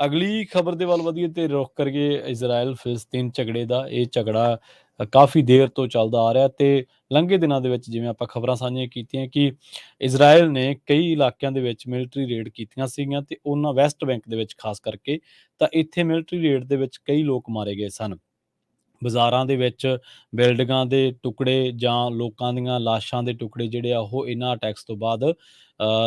ਅਗਲੀ ਖਬਰ ਦੇ ਵੱਲ ਵਧੀਏ ਤੇ ਰੁਖ ਕਰੀਏ ਇਜ਼ਰਾਈਲ ਫਿਲਸਤੀਨ ਝਗੜੇ ਦਾ। ਇਹ ਝਗੜਾ ਕਾਫੀ ਦੇਰ ਤੋਂ ਚੱਲਦਾ ਆ ਰਿਹਾ ਤੇ ਲੰਘੇ ਦਿਨਾਂ ਦੇ ਵਿੱਚ ਜਿਵੇਂ ਆਪਾਂ ਖਬਰਾਂ ਸਾਂਝੀਆਂ ਕੀਤੀਆਂ ਕਿ ਇਜ਼ਰਾਈਲ ਨੇ ਕਈ ਇਲਾਕਿਆਂ ਦੇ ਵਿੱਚ ਮਿਲਟਰੀ ਰੇਡ ਕੀਤੀਆਂ ਸੀਗੀਆਂ ਤੇ ਉਹਨਾਂ ਵੈਸਟ ਬੈਂਕ ਦੇ ਵਿੱਚ ਖਾਸ ਕਰਕੇ ਤਾਂ ਇੱਥੇ ਮਿਲਟਰੀ ਰੇਡ ਦੇ ਵਿੱਚ ਕਈ ਲੋਕ ਮਾਰੇ ਗਏ ਸਨ। ਬਾਜ਼ਾਰਾਂ ਦੇ ਵਿੱਚ ਬਿਲਡਿੰਗਾਂ ਦੇ ਟੁਕੜੇ ਜਾਂ ਲੋਕਾਂ ਦੀਆਂ ਲਾਸ਼ਾਂ ਦੇ ਟੁਕੜੇ ਜਿਹੜੇ ਆ ਉਹ ਇਹਨਾਂ ਅਟੈਕਸ ਤੋਂ ਬਾਅਦ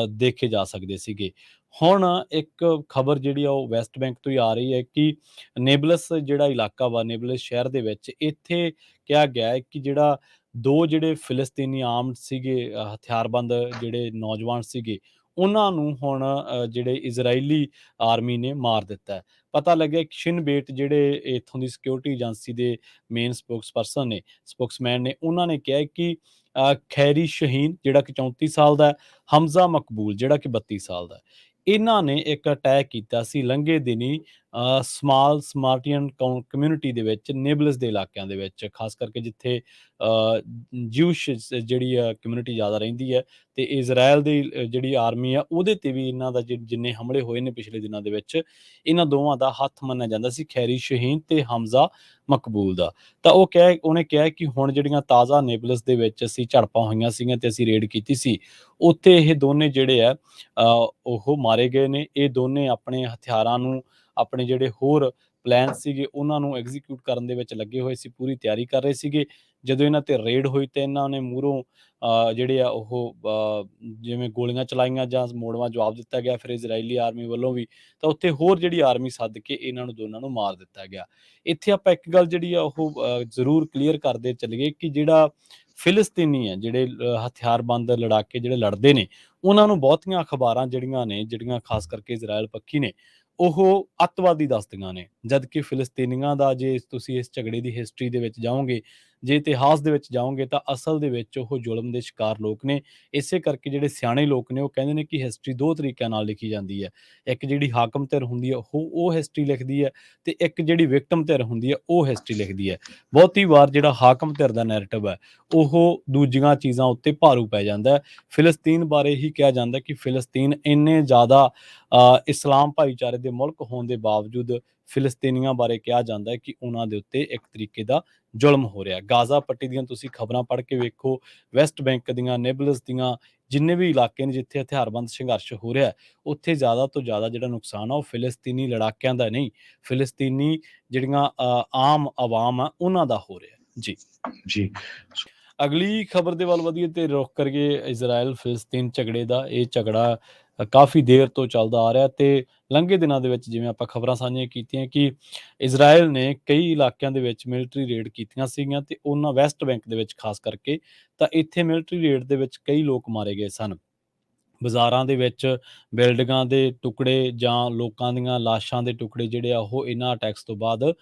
ਦੇਖੇ ਜਾ ਸਕਦੇ ਸੀਗੇ। ਹੁਣ ਇੱਕ ਖਬਰ ਜਿਹੜੀ ਆ ਉਹ ਵੈਸਟ ਬੈਂਕ ਤੋਂ ਹੀ ਆ ਰਹੀ ਹੈ ਕਿ ਨੇਬਲਸ ਜਿਹੜਾ ਇਲਾਕਾ ਵਾ, ਨੇਬਲਸ ਸ਼ਹਿਰ ਦੇ ਵਿੱਚ ਇੱਥੇ ਕਿਹਾ ਗਿਆ ਹੈ ਕਿ ਜਿਹੜਾ 2 ਜਿਹੜੇ ਫਿਲਸਤੀਨੀ ਆਰਮਡ ਸੀਗੇ, ਹਥਿਆਰਬੰਦ ਜਿਹੜੇ ਨੌਜਵਾਨ ਸੀਗੇ, ਉਹਨਾਂ ਨੂੰ ਹੁਣ ਜਿਹੜੇ ਇਜ਼ਰਾਈਲੀ ਆਰਮੀ ਨੇ ਮਾਰ ਦਿੱਤਾ ਹੈ। ਪਤਾ ਲੱਗਿਆ ਕਿ ਸ਼ਿਨ ਬੇਟ ਜਿਹੜੇ ਇੱਥੋਂ ਦੀ ਸਿਕਿਉਰਿਟੀ ਏਜੰਸੀ ਦੇ ਮੇਨ ਸਪੋਕਸਮੈਨ ਨੇ, ਉਹਨਾਂ ਨੇ ਕਿਹਾ ਕਿ ਖੈਰੀ ਸ਼ਹੀਨ ਜਿਹੜਾ ਕਿ 34 ਸਾਲ ਦਾ ਹੈ, ਹਮਜ਼ਾ ਮਕਬੂਲ ਜਿਹੜਾ ਕਿ 32 ਸਾਲ ਦਾ ਹੈ। ਇਹਨਾਂ ਨੇ ਇੱਕ ਅਟੈਕ ਕੀਤਾ ਸੀ ਲੰਘੇ ਦਿਨੀ ਸਮਾਲ ਸਮਾਰਟੀਅਨ ਕਮਿਊਨਿਟੀ ਦੇ ਵਿੱਚ, ਨੇਬਲਸ ਦੇ ਇਲਾਕਿਆਂ ਦੇ ਵਿੱਚ, ਖਾਸ ਕਰਕੇ ਜਿੱਥੇ ਜਿਊਸ਼ ਜਿਹੜੀ ਕਮਿਊਨਿਟੀ ਜ਼ਿਆਦਾ ਰਹਿੰਦੀ ਹੈ ਤੇ ਇਜ਼ਰਾਈਲ ਦੀ ਜਿਹੜੀ ਆਰਮੀ ਆ ਉਹਦੇ ਤੇ ਵੀ ਇਹਨਾਂ ਦਾ ਜਿੰਨੇ ਹਮਲੇ ਹੋਏ ਨੇ ਪਿਛਲੇ ਦਿਨਾਂ ਦੇ ਵਿੱਚ, ਇਹਨਾਂ ਦੋਵਾਂ ਦਾ ਹੱਥ ਮੰਨਿਆ ਜਾਂਦਾ ਸੀ, ਖੈਰੀ ਸ਼ਹੀਨ ਤੇ ਹਮਜ਼ਾ ਮਕਬੂਲ ਦਾ। ਤਾਂ ਉਹਨੇ ਕਿਹਾ ਕਿ ਹੁਣ ਜਿਹੜੀਆਂ ਤਾਜ਼ਾ ਨੇਬਲਸ ਦੇ ਵਿੱਚ ਅਸੀਂ ਝੜਪਾਂ ਹੋਈਆਂ ਸੀਗੀਆਂ ਤੇ ਅਸੀਂ ਰੇਡ ਕੀਤੀ ਸੀ, ਉੱਥੇ ਇਹ ਦੋਨੇ ਜਿਹੜੇ ਆ ਉਹ ਮਾਰੇ ਗਏ ਨੇ। ਇਹ ਦੋਨੇ ਆਪਣੇ ਹਥਿਆਰਾਂ ਨੂੰ, ਆਪਣੇ ਜਿਹੜੇ ਹੋਰ ਪਲਾਨ ਸੀਗੇ ਉਹਨਾਂ ਨੂੰ ਐਗਜ਼ੀਕਿਊਟ ਕਰਨ ਦੇ ਵਿੱਚ ਲੱਗੇ ਹੋਏ ਸੀ, ਪੂਰੀ ਤਿਆਰੀ ਕਰ ਰਹੇ ਸੀਗੇ। ਜਦੋਂ ਇਹਨਾਂ ਤੇ ਰੇਡ ਹੋਈ ਤੇ ਇਹਨਾਂ ਨੇ ਮੂਹਰੋਂ ਜਿਹੜੇ ਆ ਉਹ ਜਿਵੇਂ ਗੋਲੀਆਂ ਚਲਾਈਆਂ ਜਾਂ ਮੋੜਵਾਂ ਜਵਾਬ ਦਿੱਤਾ ਗਿਆ ਫਿਰ ਇਜ਼ਰਾਈਲੀ ਆਰਮੀ ਵੱਲੋਂ ਵੀ, ਤਾਂ ਉੱਥੇ ਹੋਰ ਜਿਹੜੀ ਆਰਮੀ ਸੱਦ ਕੇ ਇਹਨਾਂ ਨੂੰ ਦੋਨਾਂ ਨੂੰ ਮਾਰ ਦਿੱਤਾ ਗਿਆ। ਇੱਥੇ ਆਪਾਂ ਇੱਕ ਗੱਲ ਜਿਹੜੀ ਆ ਉਹ ਜ਼ਰੂਰ ਕਲੀਅਰ ਕਰਦੇ ਚੱਲੀਏ ਕਿ ਜਿਹੜਾ ਫਿਲਸਤੀਨੀ ਹੈ, ਜਿਹੜੇ ਹਥਿਆਰਬੰਦ ਲੜਾਕੇ ਜਿਹੜੇ ਲੜਦੇ ਨੇ, ਉਹਨਾਂ ਨੂੰ ਬਹੁਤੀਆਂ ਅਖਬਾਰਾਂ ਜਿਹੜੀਆਂ ਨੇ, ਜਿਹੜੀਆਂ ਖਾਸ ਕਰਕੇ ਇਜ਼ਰਾਈਲ ਪੱਖੀ ਨੇ, ਉਹ ਅੱਤਵਾਦੀ ਦੱਸਦੀਆਂ ਨੇ। ਜਦ ਕਿ ਫਿਲਸਤੀਨੀਆਂ ਦਾ, ਜੇ ਤੁਸੀਂ ਇਸ ਝਗੜੇ ਦੀ ਹਿਸਟਰੀ ਦੇ ਵਿੱਚ ਜਾਓਗੇ, ਜੇ ਇਤਿਹਾਸ ਦੇ ਵਿੱਚ ਜਾਓਗੇ, ਤਾਂ ਅਸਲ ਦੇ ਵਿੱਚ ਉਹ ਜ਼ੁਲਮ ਦੇ ਸ਼ਿਕਾਰ ਲੋਕ ਨੇ। ਇਸੇ ਕਰਕੇ ਜਿਹੜੇ ਸਿਆਣੇ ਲੋਕ ਨੇ ਉਹ ਕਹਿੰਦੇ ਨੇ ਕਿ ਹਿਸਟਰੀ 2 ਤਰੀਕਿਆਂ ਨਾਲ ਲਿਖੀ ਜਾਂਦੀ ਹੈ। ਇੱਕ ਜਿਹੜੀ ਹਾਕਮ ਧਿਰ ਹੁੰਦੀ ਹੈ ਉਹ ਹਿਸਟਰੀ ਲਿਖਦੀ ਹੈ ਤੇ ਇੱਕ ਜਿਹੜੀ ਵਿਕਟਮ ਧਿਰ ਹੁੰਦੀ ਹੈ ਉਹ ਹਿਸਟਰੀ ਲਿਖਦੀ ਹੈ। ਬਹੁਤੀ ਵਾਰ ਜਿਹੜਾ ਹਾਕਮ ਧਿਰ ਦਾ ਨੈਰੇਟਿਵ ਹੈ ਉਹ ਦੂਜੀਆਂ ਚੀਜ਼ਾਂ ਉੱਤੇ ਭਾਰੂ ਪੈ ਜਾਂਦਾ ਹੈ। ਫਿਲਸਤੀਨ ਬਾਰੇ ਹੀ ਕਿਹਾ ਜਾਂਦਾ ਕਿ ਫਿਲਸਤੀਨ ਇੰਨੇ ਜ਼ਿਆਦਾ ਇਸਲਾਮ ਭਾਈਚਾਰੇ ਦੇ ਮੁਲਕ ਹੋਣ ਦੇ ਬਾਵਜੂਦ ਫਿਲਸਤੀਨੀਆਂ ਬਾਰੇ ਕਿਹਾ ਜਾਂਦਾ ਹੈ ਕਿ ਉਹਨਾਂ ਦੇ ਉੱਤੇ ਇੱਕ ਤਰੀਕੇ ਦਾ ਜ਼ੁਲਮ ਹੋ ਰਿਹਾ। ਗਾਜ਼ਾ ਪੱਟੀ ਦੀਆਂ ਤੁਸੀਂ ਖਬਰਾਂ ਪੜ੍ਹ ਕੇ ਵੇਖੋ, ਵੈਸਟ ਬੈਂਕ ਦੀਆਂ, ਨੇਬਲਸ ਦੀਆਂ, ਜਿੰਨੇ ਵੀ ਇਲਾਕੇ ਨੇ ਜਿੱਥੇ ਹਥਿਆਰਬੰਦ ਸੰਘਰਸ਼ ਹੋ ਰਿਹਾ, ਉੱਥੇ ਜ਼ਿਆਦਾ ਤੋਂ ਜ਼ਿਆਦਾ ਜਿਹੜਾ ਨੁਕਸਾਨ ਆ ਉਹ ਫਿਲਸਤੀਨੀ ਲੜਾਕਿਆਂ ਦਾ ਨਹੀਂ, ਫਿਲਸਤੀਨੀ ਜਿਹੜੀਆਂ ਆਮ ਆਵਾਮ ਆ ਉਹਨਾਂ ਦਾ ਹੋ ਰਿਹਾ ਜੀ। ਜੀ। ਅਗਲੀ ਖਬਰ ਦੇ ਵੱਲ ਵਧੀਏ ਤੇ ਰੁਖ ਕਰੀਏ ਇਜ਼ਰਾਈਲ ਫਿਲਸਤੀਨ ਝਗੜੇ ਦਾ। ਇਹ ਝਗੜਾ ਕਾਫੀ ਦੇਰ ਤੋਂ ਚੱਲਦਾ ਆ ਰਿਹਾ ਤੇ ਲੰਘੇ ਦਿਨਾਂ ਦੇ ਵਿੱਚ ਜਿਵੇਂ ਆਪਾਂ ਖਬਰਾਂ ਸਾਂਝੀਆਂ ਕੀਤੀਆਂ ਕਿ ਇਜ਼ਰਾਈਲ ਨੇ ਕਈ ਇਲਾਕਿਆਂ ਦੇ ਵਿੱਚ ਮਿਲਟਰੀ ਰੇਡ ਕੀਤੀਆਂ ਸੀਗੀਆਂ ਤੇ ਉਹਨਾਂ ਵੈਸਟ ਬੈਂਕ ਦੇ ਵਿੱਚ ਖਾਸ ਕਰਕੇ ਤਾਂ ਇੱਥੇ ਮਿਲਟਰੀ ਰੇਡ ਦੇ ਵਿੱਚ ਕਈ ਲੋਕ ਮਾਰੇ ਗਏ ਸਨ। ਬਾਜ਼ਾਰਾਂ ਦੇ ਵਿੱਚ ਬਿਲਡਿੰਗਾਂ ਦੇ ਟੁਕੜੇ ਜਾਂ ਲੋਕਾਂ ਦੀਆਂ ਲਾਸ਼ਾਂ ਦੇ ਟੁਕੜੇ ਜਿਹੜੇ ਆ ਉਹ ਇਹਨਾਂ ਅਟੈਕਸ ਤੋਂ ਬਾਅਦ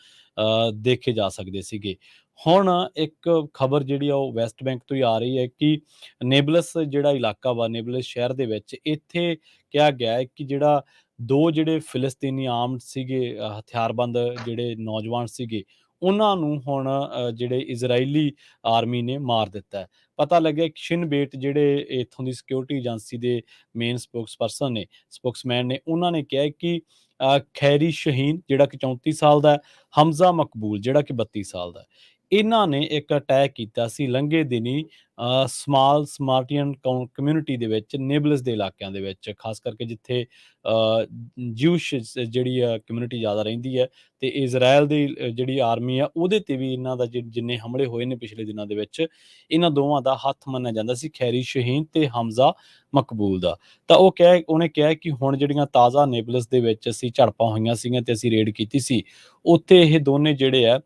ਦੇਖੇ ਜਾ ਸਕਦੇ ਸੀਗੇ। ਹੁਣ ਇੱਕ ਖਬਰ ਜਿਹੜੀ ਆ ਉਹ ਵੈਸਟ ਬੈਂਕ ਤੋਂ ਹੀ ਆ ਰਹੀ ਹੈ ਕਿ ਨੇਬਲਸ ਜਿਹੜਾ ਇਲਾਕਾ ਵਾ, ਨੇਬਲਸ ਸ਼ਹਿਰ ਦੇ ਵਿੱਚ ਇੱਥੇ ਕਿਹਾ ਗਿਆ ਹੈ ਕਿ ਜਿਹੜਾ 2 ਜਿਹੜੇ ਫਿਲਸਤੀਨੀ ਆਰਮਡ ਸੀਗੇ, ਹਥਿਆਰਬੰਦ ਜਿਹੜੇ ਨੌਜਵਾਨ ਸੀਗੇ, ਉਹਨਾਂ ਨੂੰ ਹੁਣ ਜਿਹੜੇ ਇਜ਼ਰਾਈਲੀ ਆਰਮੀ ਨੇ ਮਾਰ ਦਿੱਤਾ ਹੈ। ਪਤਾ ਲੱਗਿਆ ਕਿ ਸ਼ਿਨ ਬੇਟ ਜਿਹੜੇ ਇੱਥੋਂ ਦੀ ਸਿਕਿਉਰਿਟੀ ਏਜੰਸੀ ਦੇ ਮੇਨ ਸਪੋਕਸਮੈਨ ਨੇ, ਉਹਨਾਂ ਨੇ ਕਿਹਾ ਕਿ ਖੈਰੀ ਸ਼ਹੀਨ ਜਿਹੜਾ ਕਿ 34 ਸਾਲ ਦਾ ਹੈ, ਹਮਜ਼ਾ ਮਕਬੂਲ ਜਿਹੜਾ ਕਿ 32 ਸਾਲ ਦਾ ਹੈ। ਇਹਨਾਂ ਨੇ ਇੱਕ ਅਟੈਕ ਕੀਤਾ ਸੀ ਲੰਘੇ ਦਿਨੀ ਸਮਾਲ ਸਮਾਰਟੀਅਨ ਕਮਿਊਨਿਟੀ ਦੇ ਵਿੱਚ, ਨੇਬਲਸ ਦੇ ਇਲਾਕਿਆਂ ਦੇ ਵਿੱਚ, ਖਾਸ ਕਰਕੇ ਜਿੱਥੇ ਜਿਊਸ਼ ਜਿਹੜੀ ਕਮਿਊਨਿਟੀ ਜ਼ਿਆਦਾ ਰਹਿੰਦੀ ਹੈ ਤੇ ਇਜ਼ਰਾਈਲ ਦੀ ਜਿਹੜੀ ਆਰਮੀ ਆ ਉਹਦੇ ਤੇ ਵੀ ਇਹਨਾਂ ਦਾ ਜਿੰਨੇ ਹਮਲੇ ਹੋਏ ਨੇ ਪਿਛਲੇ ਦਿਨਾਂ ਦੇ ਵਿੱਚ, ਇਹਨਾਂ ਦੋਵਾਂ ਦਾ ਹੱਥ ਮੰਨਿਆ ਜਾਂਦਾ ਸੀ, ਖੈਰੀ ਸ਼ਹੀਨ ਤੇ ਹਮਜ਼ਾ ਮਕਬੂਲ ਦਾ। ਤਾਂ ਉਹਨੇ ਕਿਹਾ ਕਿ ਹੁਣ ਜਿਹੜੀਆਂ ਤਾਜ਼ਾ ਨੇਬਲਸ ਦੇ ਵਿੱਚ ਅਸੀਂ ਝੜਪਾਂ ਹੋਈਆਂ ਸੀਗੀਆਂ ਤੇ ਅਸੀਂ ਰੇਡ ਕੀਤੀ ਸੀ, ਉੱਥੇ ਇਹ ਦੋਨੇ ਜਿਹੜੇ ਆ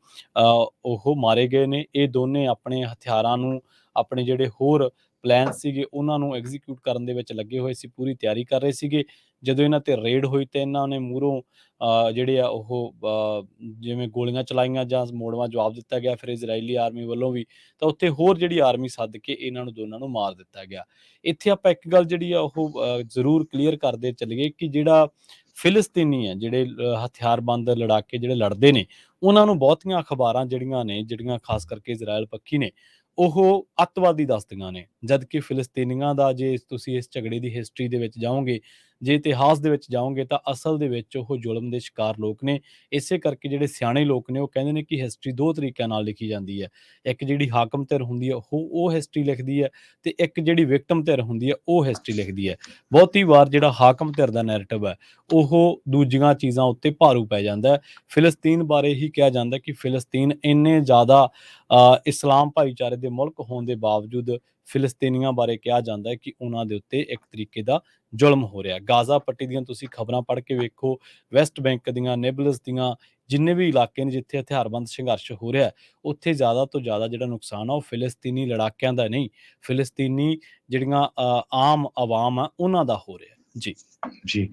ਉਹ ਮਾਰੇ ਗਏ ਨੇ। ਇਹ ਦੋਨੇ ਆਪਣੇ ਹਥਿਆਰਾਂ ਨੂੰ, ਆਪਣੇ ਜਿਹੜੇ ਹੋਰ ਪਲਾਨ ਸੀਗੇ ਉਹਨਾਂ ਨੂੰ ਐਗਜ਼ੀਕਿਊਟ ਕਰਨ ਦੇ ਵਿੱਚ ਲੱਗੇ ਹੋਏ ਸੀ, ਪੂਰੀ ਤਿਆਰੀ ਕਰ ਰਹੇ ਸੀਗੇ। ਜਦੋਂ ਇਹਨਾਂ ਤੇ ਰੇਡ ਹੋਈ ਤੇ ਇਹਨਾਂ ਨੇ ਮੂਹਰੋਂ ਜਿਹੜੇ ਆ ਉਹ ਜਿਵੇਂ ਗੋਲੀਆਂ ਚਲਾਈਆਂ ਜਾਂ ਮੋੜਵਾਂ ਜਵਾਬ ਦਿੱਤਾ ਗਿਆ ਫਿਰ ਇਜ਼ਰਾਈਲੀ ਆਰਮੀ ਵੱਲੋਂ ਵੀ, ਤਾਂ ਉੱਥੇ ਹੋਰ ਜਿਹੜੀ ਆਰਮੀ ਸੱਦ ਕੇ ਇਹਨਾਂ ਨੂੰ ਦੋਨਾਂ ਨੂੰ ਮਾਰ ਦਿੱਤਾ ਗਿਆ। ਇੱਥੇ ਆਪਾਂ ਇੱਕ ਗੱਲ ਜਿਹੜੀ ਆ ਉਹ ਜ਼ਰੂਰ ਕਲੀਅਰ ਕਰਦੇ ਚੱਲੀਏ ਕਿ ਜਿਹੜਾ ਫਿਲਸਤੀਨੀ ਹੈ, ਜਿਹੜੇ ਹਥਿਆਰਬੰਦ ਲੜਾਕੇ ਜਿਹੜੇ ਲੜਦੇ ਨੇ, ਉਹਨਾਂ ਨੂੰ ਬਹੁਤੀਆਂ ਅਖਬਾਰਾਂ ਜਿਹੜੀਆਂ ਨੇ, ਜਿਹੜੀਆਂ ਖਾਸ ਕਰਕੇ ਇਜ਼ਰਾਈਲ ਪੱਖੀ ਨੇ, ਉਹ ਅੱਤਵਾਦੀ ਦੱਸਦੀਆਂ ਨੇ। ਜਦ ਕਿ ਫਿਲਸਤੀਨੀਆਂ ਦਾ, ਜੇ ਤੁਸੀਂ ਇਸ ਝਗੜੇ ਦੀ ਹਿਸਟਰੀ ਦੇ ਵਿੱਚ ਜਾਓਗੇ, ਜੇ ਇਤਿਹਾਸ ਦੇ ਵਿੱਚ ਜਾਓਗੇ ਤਾਂ ਅਸਲ ਦੇ ਵਿੱਚ ਉਹ ਜ਼ੁਲਮ ਦੇ ਸ਼ਿਕਾਰ ਲੋਕ ਨੇ। ਇਸੇ ਕਰਕੇ ਜਿਹੜੇ ਸਿਆਣੇ ਲੋਕ ਨੇ ਉਹ ਕਹਿੰਦੇ ਨੇ ਕਿ ਹਿਸਟਰੀ 2 ਤਰੀਕਿਆਂ ਨਾਲ ਲਿਖੀ ਜਾਂਦੀ ਹੈ। ਇੱਕ ਜਿਹੜੀ ਹਾਕਮ ਧਿਰ ਹੁੰਦੀ ਹੈ ਉਹ ਹਿਸਟਰੀ ਲਿਖਦੀ ਹੈ, ਤੇ ਇੱਕ ਜਿਹੜੀ ਵਿਕਟਮ ਧਿਰ ਹੁੰਦੀ ਹੈ ਉਹ ਹਿਸਟਰੀ ਲਿਖਦੀ ਹੈ। ਬਹੁਤੀ ਵਾਰ ਜਿਹੜਾ ਹਾਕਮ ਧਿਰ ਦਾ ਨੈਰੇਟਿਵ ਹੈ ਉਹ ਦੂਜੀਆਂ ਚੀਜ਼ਾਂ ਉੱਤੇ ਭਾਰੂ ਪੈ ਜਾਂਦਾ ਹੈ। ਫਿਲਸਤੀਨ ਬਾਰੇ ਹੀ ਕਿਹਾ ਜਾਂਦਾ ਕਿ ਫਿਲਸਤੀਨ ਇੰਨੇ ਜ਼ਿਆਦਾ ਇਸਲਾਮ ਭਾਈਚਾਰੇ ਦੇ ਮੁਲਕ ਹੋਣ ਦੇ ਬਾਵਜੂਦ ਫਿਲਸਤੀਨੀਆਂ ਬਾਰੇ ਕਿਹਾ ਜਾਂਦਾ ਹੈ ਕਿ ਉਹਨਾਂ ਦੇ ਉੱਤੇ ਇੱਕ ਤਰੀਕੇ ਦਾ ਜ਼ੁਲਮ ਹੋ ਰਿਹਾ। ਗਾਜ਼ਾ ਪੱਟੀ ਦੀਆਂ ਤੁਸੀਂ ਖਬਰਾਂ ਪੜ੍ਹ ਕੇ ਵੇਖੋ, ਵੈਸਟ ਬੈਂਕ ਦੀਆਂ, ਨੇਬਲਸ ਦੀਆਂ, ਜਿੰਨੇ ਵੀ ਇਲਾਕੇ ਨੇ ਜਿੱਥੇ ਹਥਿਆਰਬੰਦ ਸੰਘਰਸ਼ ਹੋ ਰਿਹਾ, ਉੱਥੇ ਜ਼ਿਆਦਾ ਤੋਂ ਜ਼ਿਆਦਾ ਜਿਹੜਾ ਨੁਕਸਾਨ ਆ ਉਹ ਫਿਲਸਤੀਨੀ ਲੜਾਕਿਆਂ ਦਾ ਨਹੀਂ, ਫਿਲਸਤੀਨੀ ਜਿਹੜੀਆਂ ਆਮ ਆਵਾਮ ਆ ਉਹਨਾਂ ਦਾ ਹੋ ਰਿਹਾ। ਜੀ। ਜੀ।